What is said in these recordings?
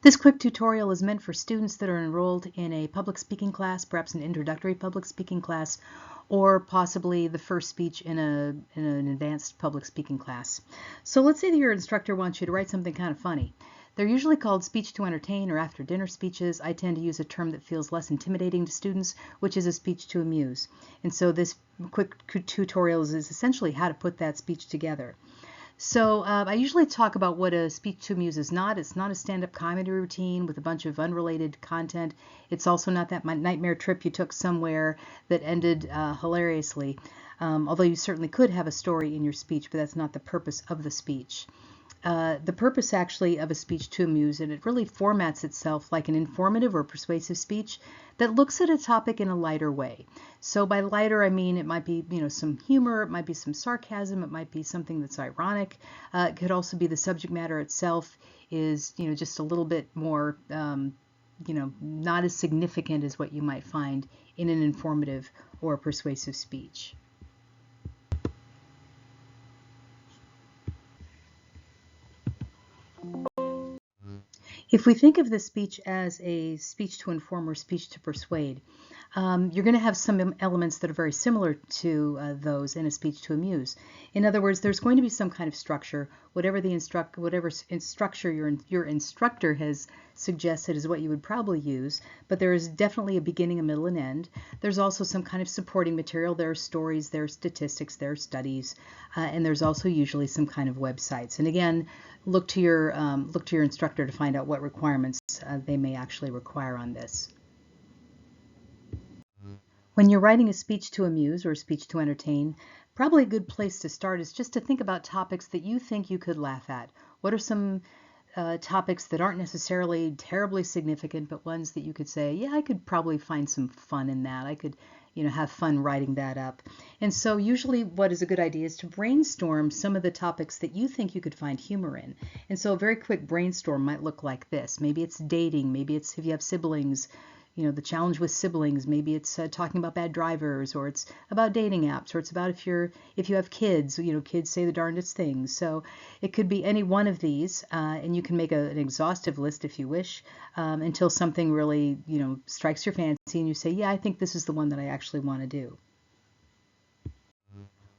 This quick tutorial is meant for students that are enrolled in a public speaking class, perhaps an introductory public speaking class, or possibly the first speech in an advanced public speaking class. So let's say that your instructor wants you to write something kind of funny. They're usually called speech to entertain or after dinner speeches. I tend to use a term that feels less intimidating to students, which is a speech to amuse. And so this quick tutorial is essentially how to put that speech together. So I usually talk about what a speech to amuse is not. It's not a stand-up comedy routine with a bunch of unrelated content. It's also not that nightmare trip you took somewhere that ended hilariously, although you certainly could have a story in your speech, but that's not the purpose of the speech. The purpose actually of a speech to amuse, and it really formats itself like an informative or persuasive speech that looks at a topic in a lighter way. So by lighter, I mean it might be some humor, it might be some sarcasm, it might be something that's ironic. It could also be the subject matter itself is just a little bit more not as significant as what you might find in an informative or persuasive speech. If we think of this speech as a speech to inform or speech to persuade, you're going to have some elements that are very similar to those in a speech to amuse. In other words, there's going to be some kind of structure. Whatever structure your instructor has suggested is what you would probably use, but there is definitely a beginning, a middle, and end. There's also some kind of supporting material. There are stories, there are statistics, there are studies, and there's also usually some kind of websites. And again, look to your instructor to find out what requirements they may actually require on this. When you're writing a speech to amuse or a speech to entertain, probably a good place to start is just to think about topics that you think you could laugh at. What are some topics that aren't necessarily terribly significant, but ones that you could say, yeah, I could probably find some fun in that. I could have fun writing that up. And so usually what is a good idea is to brainstorm some of the topics that you think you could find humor in. And so a very quick brainstorm might look like this. Maybe it's dating, maybe it's if you have siblings, the challenge with siblings. Maybe it's talking about bad drivers, or it's about dating apps, or it's about if you have kids, kids say the darndest things. So it could be any one of these, and you can make an exhaustive list if you wish, until something really, strikes your fancy and you say, yeah, I think this is the one that I actually want to do.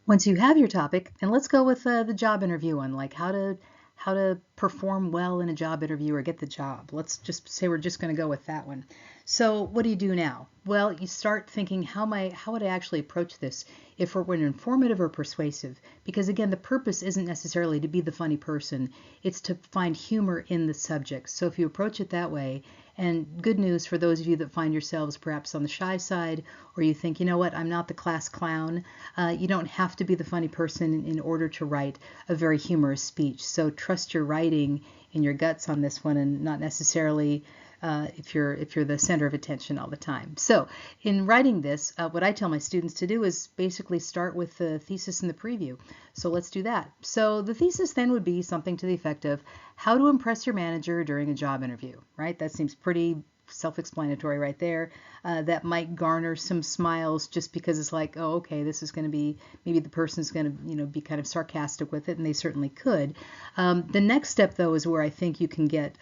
Once you have your topic, and let's go with the job interview one, like how to perform well in a job interview or get the job. Let's just say we're just going to go with that one. So what do you do now? Well, you start thinking, how would I actually approach this if it were informative or persuasive? Because again, the purpose isn't necessarily to be the funny person. It's to find humor in the subject. So if you approach it that way, and good news for those of you that find yourselves perhaps on the shy side, or you think, you know what, I'm not the class clown, you don't have to be the funny person in order to write a very humorous speech. So trust your writing and your guts on this one, and not necessarily if you're the center of attention all the time. So in writing this, what I tell my students to do is basically start with the thesis and the preview. So let's do that. So the thesis then would be something to the effect of how to impress your manager during a job interview, right? That seems pretty self-explanatory right there. That might garner some smiles just because it's like, oh, okay, this is going to be, maybe the person's going to, be kind of sarcastic with it, and they certainly could. The next step, though, is where I think you can get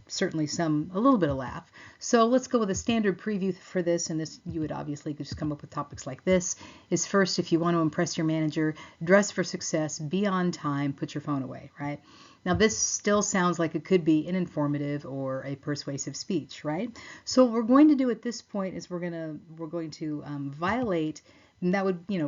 certainly a little bit of laugh. So let's go with a standard preview for this, and this, you would obviously just come up with topics like this, is first, if you want to impress your manager, dress for success, be on time, put your phone away, right? Now this still sounds like it could be an informative or a persuasive speech, right? So what we're going to do at this point is we're going to violate, and that would be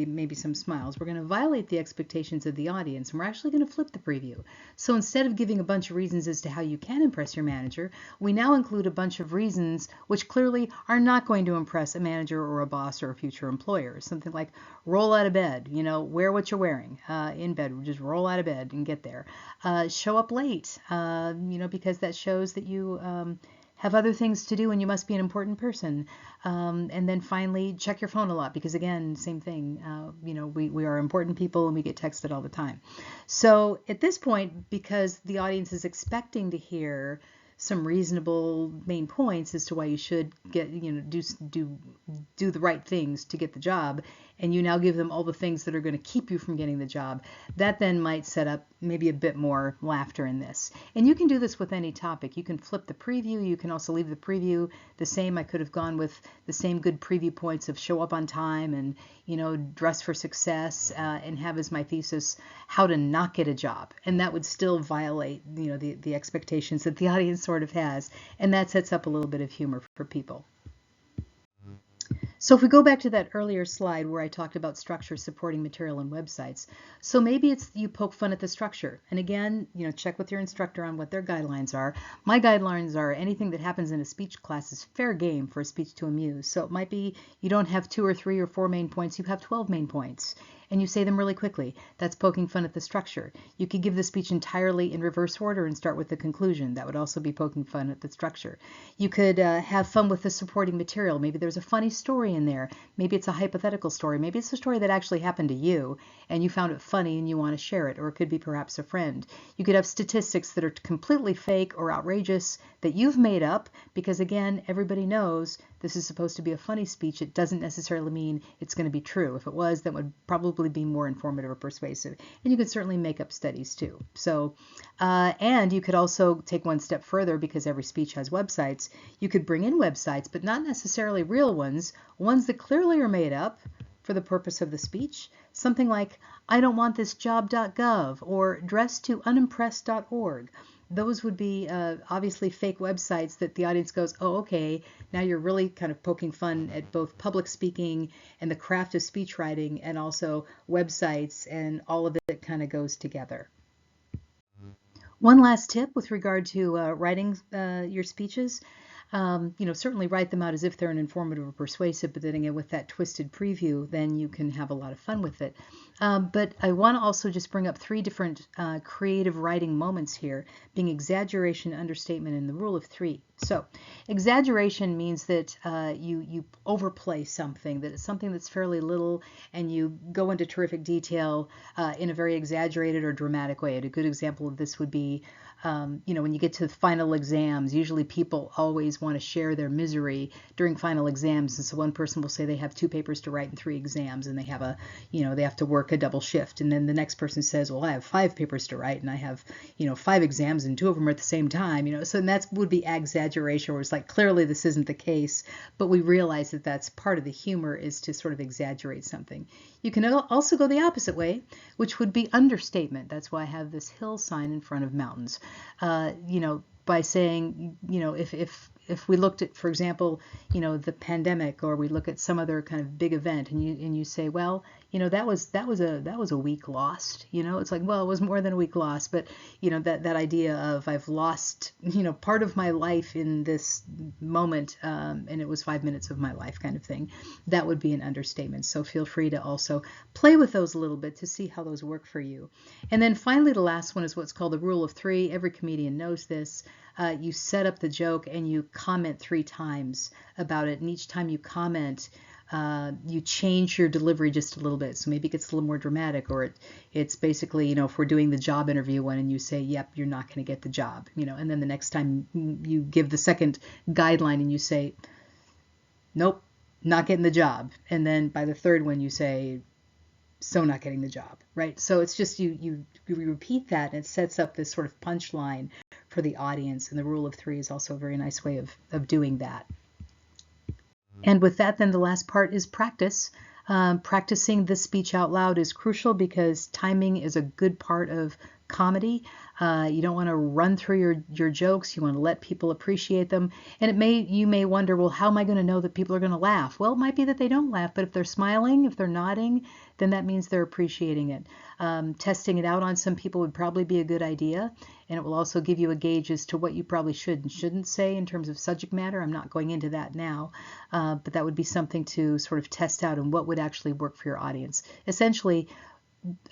maybe some smiles. We're going to violate the expectations of the audience, and we're actually going to flip the preview. So instead of giving a bunch of reasons as to how you can impress your manager, we now include a bunch of reasons which clearly are not going to impress a manager or a boss or a future employer. Something like roll out of bed, wear what you're wearing in bed, just roll out of bed and get there. Show up late, because that shows that you have other things to do and you must be an important person. And then finally, check your phone a lot, because again, same thing, we are important people and we get texted all the time. So at this point, because the audience is expecting to hear some reasonable main points as to why you should get, do the right things to get the job, and you now give them all the things that are going to keep you from getting the job, that then might set up maybe a bit more laughter in this. And you can do this with any topic. You can flip the preview. You can also leave the preview the same. I could have gone with the same good preview points of show up on time and, dress for success, and have as my thesis how to not get a job. And that would still violate, the expectations that the audience sort of has. And that sets up a little bit of humor for people. So if we go back to that earlier slide where I talked about structure, supporting material, and websites, so maybe it's you poke fun at the structure. And again, check with your instructor on what their guidelines are. My guidelines are anything that happens in a speech class is fair game for a speech to amuse. So it might be you don't have 2 or 3 or 4 main points, you have 12 main points. And you say them really quickly. That's poking fun at the structure. You could give the speech entirely in reverse order and start with the conclusion. That would also be poking fun at the structure. You could have fun with the supporting material. Maybe there's a funny story in there. Maybe it's a hypothetical story. Maybe it's a story that actually happened to you and you found it funny and you want to share it, or it could be perhaps a friend. You could have statistics that are completely fake or outrageous that you've made up because, again, everybody knows this is supposed to be a funny speech. It doesn't necessarily mean it's going to be true. If it was, that would probably be more informative or persuasive. And you could certainly make up studies too. So, and you could also take one step further because every speech has websites. You could bring in websites, but not necessarily real ones that clearly are made up for the purpose of the speech. Something like I don't want this job.gov or dress2unimpressed.org. Those would be obviously fake websites that the audience goes, oh, okay, now you're really kind of poking fun at both public speaking and the craft of speech writing and also websites, and all of it kind of goes together. One last tip with regard to writing your speeches. Certainly write them out as if they're an informative or persuasive, but then again, with that twisted preview, then you can have a lot of fun with it. But I want to also just bring up 3 different creative writing moments here, being exaggeration, understatement, and the rule of 3. So exaggeration means that you overplay something, that it's something that's fairly little, and you go into terrific detail in a very exaggerated or dramatic way. And a good example of this would be when you get to final exams, usually people always want to share their misery during final exams. And so one person will say they have 2 papers to write and 3 exams, and they have they have to work a double shift. And then the next person says, well, I have 5 papers to write and I have, 5 exams and 2 of them are at the same time, so that would be exaggeration, where it's like, clearly this isn't the case, but we realize that that's part of the humor, is to sort of exaggerate something. You can also go the opposite way, which would be understatement. That's why I have this hill sign in front of mountains. By saying, if we looked at, for example, the pandemic, or we look at some other kind of big event, and you say, well, that was a week lost. It's like, well, it was more than a week lost, but that idea of I've lost part of my life in this moment, and it was 5 minutes of my life, kind of thing. That would be an understatement. So feel free to also play with those a little bit to see how those work for you. And then finally, the last one is what's called the rule of 3. Every comedian knows this. You set up the joke and you comment 3 times about it, and each time you comment, you change your delivery just a little bit. So maybe it gets a little more dramatic, or it's basically, if we're doing the job interview one and you say, yep, you're not going to get the job, and then the next time you give the second guideline and you say, nope, not getting the job. And then by the third one you say, so not getting the job, right? So it's just you repeat that, and it sets up this sort of punchline for the audience. And the rule of 3 is also a very nice way of doing that. And with that, then the last part is practice. Practicing this speech out loud is crucial because timing is a good part of comedy. You don't want to run through your jokes. You want to let people appreciate them. And you may wonder, well, how am I going to know that people are going to laugh? Well, it might be that they don't laugh, but if they're smiling, if they're nodding, then that means they're appreciating it. Testing it out on some people would probably be a good idea. And it will also give you a gauge as to what you probably should and shouldn't say in terms of subject matter. I'm not going into that now, but that would be something to sort of test out and what would actually work for your audience. Essentially,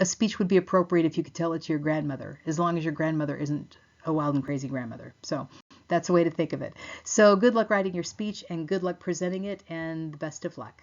a speech would be appropriate if you could tell it to your grandmother, as long as your grandmother isn't a wild and crazy grandmother. So that's a way to think of it. So good luck writing your speech, and good luck presenting it, and the best of luck.